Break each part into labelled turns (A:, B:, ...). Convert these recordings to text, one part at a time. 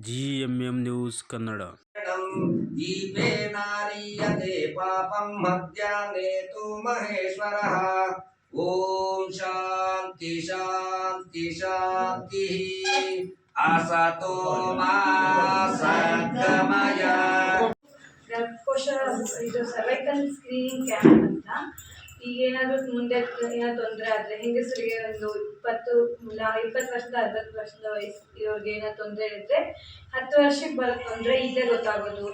A: GMM news Kannada.
B: ದೀಪೇ ನಾರೀಯತೆ ಪಾಪಂ ಮಧ್ಯಾಹ್ನೆ ತು ಮಹೇಶ್ವರಃ. ಓಂ ಶಾಂತಿ ಶಾಂತಿ ಶಾಂತಿ. ಅಸತೋ ಮಾ ಸದ್ಗಮಯ.
C: ಗರ್ಭಕೋಶ ಇದು ಸರ್ವೈಕಲ್ ಸ್ಕ್ರೀನಿಂಗ್ ಕ್ಯಾಂಪ್ ಅಂತ. ಈಗ ಏನಾದರೂ ಮುಂದೆ ಏನಾದ್ರು ತೊಂದರೆ ಆದರೆ ಹೆಂಗಸರಿಗೆ ಒಂದು 20 ವರ್ಷದ 60 ವರ್ಷದ ವಯಸ್ಸು ಇವ್ರಿಗೆ ಏನಾದ್ರು ತೊಂದರೆ ಇದ್ದರೆ 10 ವರ್ಷಕ್ಕೆ ಬರೋ ತೊಂದರೆ ಈಗಲೇ ಗೊತ್ತಾಗೋದು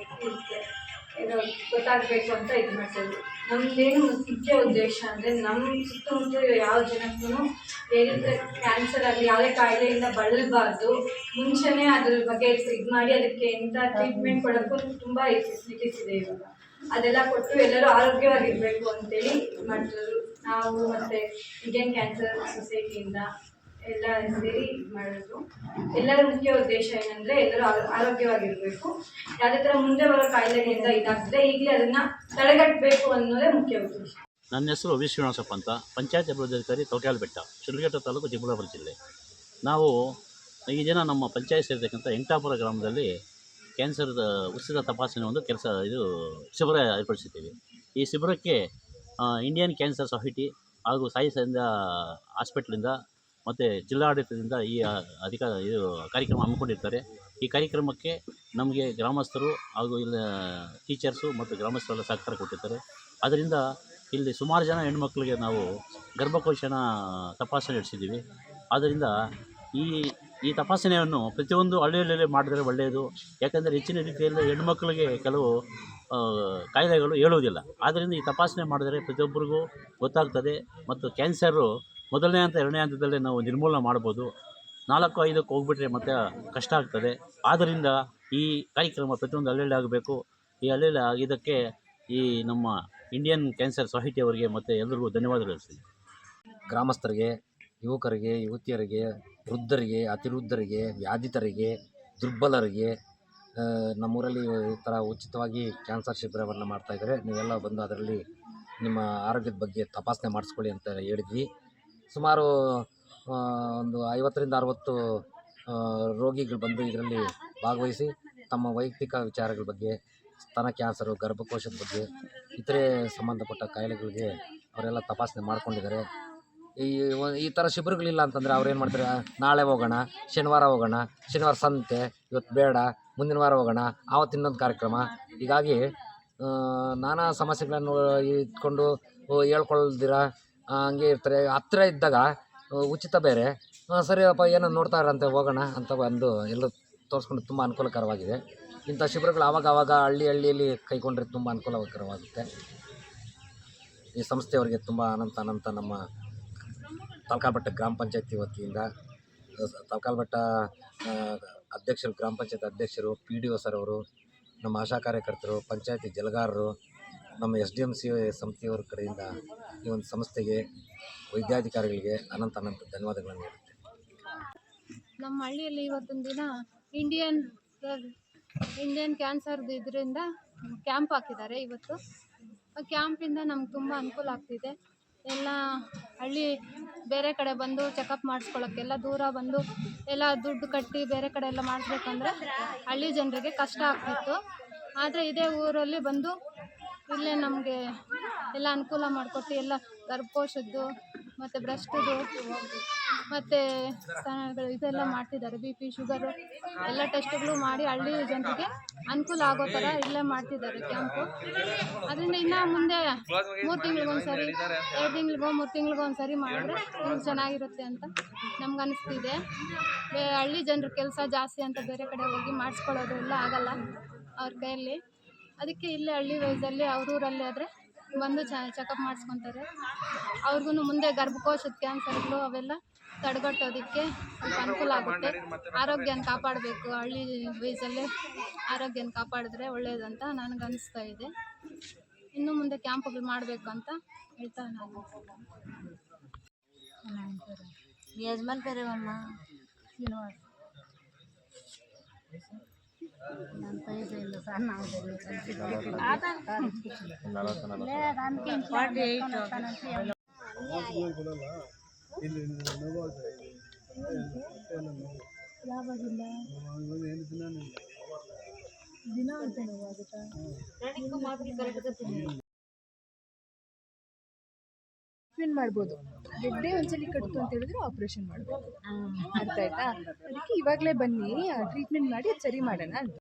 C: ಏನೋ ಗೊತ್ತಾಗಬೇಕು ಅಂತ ಇದು ಮಾಡ್ತೀವಿ. ನಮ್ಮದೇನು ಮುಖ್ಯ ಉದ್ದೇಶ ಅಂದರೆ ನಮ್ಮ ಸುತ್ತಮುತ್ತ ಯಾವ ಜನಕ್ಕೂ ಬೇರೆ ಕ್ಯಾನ್ಸರ್ ಆಗಲಿ ಯಾವುದೇ ಕಾಯಿಲೆಯಿಂದ ಬಳಲಬಾರ್ದು. ಮುಂಚೆನೇ ಅದ್ರ ಬಗ್ಗೆ ಇದು ಮಾಡಿ ಅದಕ್ಕೆ ಎಂಥ ಟ್ರೀಟ್ಮೆಂಟ್ ಕೊಡೋಕ್ಕೂ ತುಂಬ ಫೆಸಿಲಿಟೀಸ್ ಇದೆ ಇವಾಗ. ಅದೆಲ್ಲ ಕೊಟ್ಟು ಎಲ್ಲರೂ ಆರೋಗ್ಯವಾಗಿರಬೇಕು ಅಂತೇಳಿ ಮಾಡ್ತಿದ್ರು ನಾವು ಮತ್ತು ಇಂಡಿಯನ್ ಕ್ಯಾನ್ಸರ್ ಸೊಸೈಟಿಯಿಂದ ಎಲ್ಲ ಸೇರಿ ಮಾಡೋದು. ಎಲ್ಲರ ಮುಖ್ಯ ಉದ್ದೇಶ ಏನಂದರೆ ಎಲ್ಲರೂ ಆರೋಗ್ಯವಾಗಿರಬೇಕು. ಯಾವುದೇ ಥರ ಮುಂದೆ ಬರೋ ಕಾಯಿಲೆಗಳಿಂದ ಇದಾಗ್ತದೆ ಈಗಲೇ ಅದನ್ನು ತಡೆಗಟ್ಟಬೇಕು ಅನ್ನೋದೇ ಮುಖ್ಯ ಉದ್ದೇಶ.
D: ನನ್ನ ಹೆಸರು ವಿ ಶ್ರೀನಿವಾಸಪ್ಪ ಅಂತ, ಪಂಚಾಯತ್ ಅಭಿವೃದ್ಧಿ ಅಧಿಕಾರಿ ತೋಕ್ಯಾಲಬೆಟ್ಟ, ಶಿಡ್ಲಘಟ್ಟ ತಾಲೂಕು, ಚಿಕ್ಕಬಳ್ಳಾಪುರ ಜಿಲ್ಲೆ. ನಾವು ಈ ದಿನ ನಮ್ಮ ಪಂಚಾಯತ್ ಸೇರಿರ್ತಕ್ಕಂಥ ಎಂಟಾಪುರ ಗ್ರಾಮದಲ್ಲಿ ಕ್ಯಾನ್ಸರ್ದ ಉಚಿತ ತಪಾಸಣೆ ಒಂದು ಶಿಬಿರ ಏರ್ಪಡಿಸಿದ್ದೀವಿ. ಈ ಶಿಬಿರಕ್ಕೆ ಇಂಡಿಯನ್ ಕ್ಯಾನ್ಸರ್ ಸೊಸೈಟಿ ಹಾಗೂ ಸಾಯಿ ಹಾಸ್ಪಿಟ್ಲಿಂದ ಮತ್ತು ಜಿಲ್ಲಾಡಳಿತದಿಂದ ಈ ಕಾರ್ಯಕ್ರಮ ಹಮ್ಮಿಕೊಂಡಿರ್ತಾರೆ. ಈ ಕಾರ್ಯಕ್ರಮಕ್ಕೆ ನಮಗೆ ಗ್ರಾಮಸ್ಥರು ಹಾಗೂ ಇಲ್ಲ ಟೀಚರ್ಸು ಮತ್ತು ಗ್ರಾಮಸ್ಥರೆಲ್ಲ ಸಹಕಾರ ಕೊಟ್ಟಿರ್ತಾರೆ. ಅದರಿಂದ ಇಲ್ಲಿ ಸುಮಾರು ಜನ ಹೆಣ್ಮಕ್ಳಿಗೆ ನಾವು ಗರ್ಭಕೋಶನ ತಪಾಸಣೆ ನಡೆಸಿದ್ದೀವಿ. ಆದ್ದರಿಂದ ಈ ತಪಾಸಣೆಯನ್ನು ಪ್ರತಿಯೊಂದು ಹಳ್ಳಿಯಲ್ಲಿ ಮಾಡಿದರೆ ಒಳ್ಳೆಯದು. ಯಾಕಂದರೆ ಹೆಚ್ಚಿನ ರೀತಿಯಲ್ಲಿ ಹೆಣ್ಮಕ್ಳಿಗೆ ಕೆಲವು ಕಾಯಿಲೆಗಳು ಹೇಳುವುದಿಲ್ಲ. ಆದ್ದರಿಂದ ಈ ತಪಾಸಣೆ ಮಾಡಿದರೆ ಪ್ರತಿಯೊಬ್ಬರಿಗೂ ಗೊತ್ತಾಗ್ತದೆ ಮತ್ತು ಕ್ಯಾನ್ಸರು ಮೊದಲನೇ ಹಂತ, ಎರಡನೇ ಹಂತದಲ್ಲೇ ನಾವು ನಿರ್ಮೂಲನೆ ಮಾಡ್ಬೋದು. 4-5ಕ್ಕೆ ಹೋಗ್ಬಿಟ್ರೆ ಮತ್ತೆ ಕಷ್ಟ ಆಗ್ತದೆ. ಆದ್ದರಿಂದ ಈ ಕಾರ್ಯಕ್ರಮ ಪ್ರತಿಯೊಂದು ಹಳ್ಳಿಯಲ್ಲಿ ಆಗಬೇಕು. ಈ ಹಳ್ಳಿಯಲ್ಲಿ ಆಗಿದ್ದಕ್ಕೆ ಈ ನಮ್ಮ ಇಂಡಿಯನ್ ಕ್ಯಾನ್ಸರ್ ಸೊಸೈಟಿಯವರಿಗೆ ಮತ್ತು ಎಲ್ಲರಿಗೂ ಧನ್ಯವಾದಗಳು ಹೇಳ್ತೀನಿ.
E: ಗ್ರಾಮಸ್ಥರಿಗೆ, ಯುವಕರಿಗೆ, ಯುವತಿಯರಿಗೆ, ವೃದ್ಧರಿಗೆ, ಅತಿವೃದ್ಧರಿಗೆ, ವ್ಯಾಧಿತರಿಗೆ, ದುರ್ಬಲರಿಗೆ ನಮ್ಮೂರಲ್ಲಿ ಈ ಥರ ಉಚಿತವಾಗಿ ಕ್ಯಾನ್ಸರ್ ಶಿಬಿರವನ್ನು ಮಾಡ್ತಾಯಿದ್ದಾರೆ. ನೀವೆಲ್ಲ ಬಂದು ಅದರಲ್ಲಿ ನಿಮ್ಮ ಆರೋಗ್ಯದ ಬಗ್ಗೆ ತಪಾಸಣೆ ಮಾಡಿಸ್ಕೊಳ್ಳಿ ಅಂತ ಹೇಳಿದ್ವಿ. ಸುಮಾರು ಒಂದು 50ರಿಂದ 60 ರೋಗಿಗಳು ಬಂದು ಇದರಲ್ಲಿ ಭಾಗವಹಿಸಿ ತಮ್ಮ ವೈಯಕ್ತಿಕ ವಿಚಾರಗಳ ಬಗ್ಗೆ, ಸ್ತನ ಕ್ಯಾನ್ಸರು, ಗರ್ಭಕೋಶದ ಬಗ್ಗೆ, ಇತರೆ ಸಂಬಂಧಪಟ್ಟ ಕಾಯಿಲೆಗಳಿಗೆ ಅವರೆಲ್ಲ ತಪಾಸಣೆ ಮಾಡ್ಕೊಂಡಿದ್ದಾರೆ. ಈ ಥರ ಶಿಬಿರಗಳಿಲ್ಲ ಅಂತಂದರೆ ಅವ್ರು ಏನು ಮಾಡ್ತಾರೆ, ನಾಳೆ ಹೋಗೋಣ, ಶನಿವಾರ ಹೋಗೋಣ, ಶನಿವಾರ ಸಂತೆ, ಇವತ್ತು ಬೇಡ, ಮುಂದಿನ ವಾರ ಹೋಗೋಣ, ಆವತ್ತು ಇನ್ನೊಂದು ಕಾರ್ಯಕ್ರಮ. ಹೀಗಾಗಿ ನಾನಾ ಸಮಸ್ಯೆಗಳನ್ನು ಇಟ್ಕೊಂಡು ಹೇಳ್ಕೊಳ್ದಿರ ಹಂಗೆ ಇರ್ತಾರೆ. ಹತ್ತಿರ ಇದ್ದಾಗ ಉಚಿತ ಬೇರೆ, ಸರಿಯಪ್ಪ ಏನೋ ನೋಡ್ತಾ ಇರಂತೆ ಹೋಗೋಣ ಅಂತ ಬಂದು ಎಲ್ಲ ತೋರಿಸ್ಕೊಂಡು ತುಂಬ ಅನುಕೂಲಕರವಾಗಿದೆ. ಇಂಥ ಶಿಬಿರಗಳು ಆವಾಗ ಹಳ್ಳಿಯಲ್ಲಿ ಕೈಗೊಂಡ್ರೆ ತುಂಬ ಅನುಕೂಲಕರವಾಗುತ್ತೆ. ಈ ಸಂಸ್ಥೆಯವರಿಗೆ ತುಂಬ ಅನಂತ ನಮ್ಮ ತಲಕಾಲ್ಬೆಟ್ಟ ಗ್ರಾಮ ಪಂಚಾಯತಿ ವತಿಯಿಂದ, ತಲಕಾಲ್ಬೆಟ್ಟ ಅಧ್ಯಕ್ಷರು, ಗ್ರಾಮ ಪಂಚಾಯತ್ ಅಧ್ಯಕ್ಷರು, PDO ಸರ್ ಅವರು, ನಮ್ಮ ಆಶಾ ಕಾರ್ಯಕರ್ತರು, ಪಂಚಾಯತಿ ಜಲಗಾರರು, ನಮ್ಮ SDMC ಸಮಿತಿಯವರ ಕಡೆಯಿಂದ ಈ ಒಂದು ಸಂಸ್ಥೆಗೆ, ವೈದ್ಯಾಧಿಕಾರಿಗಳಿಗೆ ಅನಂತ ಧನ್ಯವಾದಗಳನ್ನು ನೀಡುತ್ತೇನೆ.
F: ನಮ್ಮ ಹಳ್ಳಿಯಲ್ಲಿ ಇವತ್ತೊಂದು ದಿನ ಇಂಡಿಯನ್ ಕ್ಯಾನ್ಸರ್ದು ಇದರಿಂದ ಕ್ಯಾಂಪ್ ಹಾಕಿದ್ದಾರೆ. ಇವತ್ತು ಆ ಕ್ಯಾಂಪಿಂದ ನಮ್ಗೆ ತುಂಬ ಅನುಕೂಲ ಆಗ್ತಿದೆ. ಎಲ್ಲ ಹಳ್ಳಿ ಬೇರೆ ಕಡೆ ಬಂದು ಚೆಕಪ್ ಮಾಡಿಸ್ಕೊಳ್ಳೋಕ್ಕೆಲ್ಲ ದೂರ ಬಂದು ಎಲ್ಲ ದುಡ್ಡು ಕಟ್ಟಿ ಬೇರೆ ಕಡೆ ಎಲ್ಲ ಮಾಡಿಸ್ಬೇಕಂದ್ರೆ ಹಳ್ಳಿ ಜನರಿಗೆ ಕಷ್ಟ ಆಗ್ತಿತ್ತು. ಆದರೆ ಇದೇ ಊರಲ್ಲಿ ಬಂದು ಇಲ್ಲೇ ನಮಗೆ ಎಲ್ಲ ಅನುಕೂಲ ಮಾಡಿಕೊಟ್ಟು ಎಲ್ಲ ಗರ್ಭಕೋಶದ್ದು ಮತ್ತು ಬ್ರೆಸ್ಟ್ದು ಮತ್ತು ಸ್ತನಗಳು ಇದೆಲ್ಲ ಮಾಡ್ತಿದ್ದಾರೆ. BP, ಶುಗರು ಎಲ್ಲ ಟೆಸ್ಟ್ಗಳು ಮಾಡಿ ಹಳ್ಳಿ ಜನರಿಗೆ ಅನುಕೂಲ ಆಗೋ ಥರ ಇಲ್ಲೇ ಮಾಡ್ತಿದ್ದಾರೆ ಕ್ಯಾಂಪು. ಅದರಿಂದ ಇನ್ನೂ ಮುಂದೆ 3 ತಿಂಗಳಿಗೊಂದ್ಸರಿ, 2 ತಿಂಗಳಿಗೋ 3 ತಿಂಗಳಿಗೊಂದ್ಸರಿ ಮಾಡಿದ್ರೆ ಇನ್ನೂ ಚೆನ್ನಾಗಿರುತ್ತೆ ಅಂತ ನಮ್ಗೆ ಅನಿಸ್ತಿದೆ. ಹಳ್ಳಿ ಜನರ ಕೆಲಸ ಜಾಸ್ತಿ ಅಂತ ಬೇರೆ ಕಡೆ ಹೋಗಿ ಮಾಡಿಸ್ಕೊಳ್ಳೋದು ಎಲ್ಲ ಆಗಲ್ಲ ಅವ್ರ ಕೈಯಲ್ಲಿ. ಅದಕ್ಕೆ ಇಲ್ಲೇ ಹಳ್ಳಿ ವಯಸ್ಸಲ್ಲಿ ಊರಲ್ಲಿ ಆದರೆ ಬಂದು ಚೆಕಪ್ ಮಾಡಿಸ್ಕೊತಾರೆ. ಅವ್ರಿಗೂ ಮುಂದೆ ಗರ್ಭಕೋಶದ ಕ್ಯಾನ್ಸರ್ಗಳು ಅವೆಲ್ಲ ತಡೆಗಟ್ಟೋದಕ್ಕೆ ಸ್ವಲ್ಪ ಅನುಕೂಲ ಆಗುತ್ತೆ. ಆರೋಗ್ಯನ ಕಾಪಾಡಬೇಕು, ಹಳ್ಳಿ ವಯಸ್ಸಲ್ಲೇ ಆರೋಗ್ಯನ ಕಾಪಾಡಿದ್ರೆ ಒಳ್ಳೆಯದಂತ ನನಗೆ ಅನಿಸ್ತಾ ಇದೆ. ಇನ್ನು ಮುಂದೆ ಕ್ಯಾಂಪ್ಗಳು ಮಾಡಬೇಕು ಅಂತ ಹೇಳ್ತಾ ನಾನು.
G: ಯಜಮಾನ್ ಪೇರವಮ್ಮ ಶ್ರೀನಿವಾಸ್. ನನ್ನ ಪೈಸೆ ಇಲ್ಲ ಸರ್, ನಾವು
H: ಯಾವಾಗಿಂದ ಟ್ರೀಟ್ಮೆಂಟ್ ಮಾಡ್ಬೋದು. ಗೆಡ್ಡೆ ಒಂದ್ಸಲಿ ಕಟ್ತು ಅಂತ ಹೇಳಿದ್ರೆ ಆಪ್ರೇಷನ್ ಮಾಡ್ಬೋದು. ಅರ್ಥ ಆಯ್ತಾ? ಅದಕ್ಕೆ ಇವಾಗಲೇ ಬನ್ನಿ ಟ್ರೀಟ್ಮೆಂಟ್ ಮಾಡಿ ಸರಿ ಮಾಡೋಣ ಅಂತ.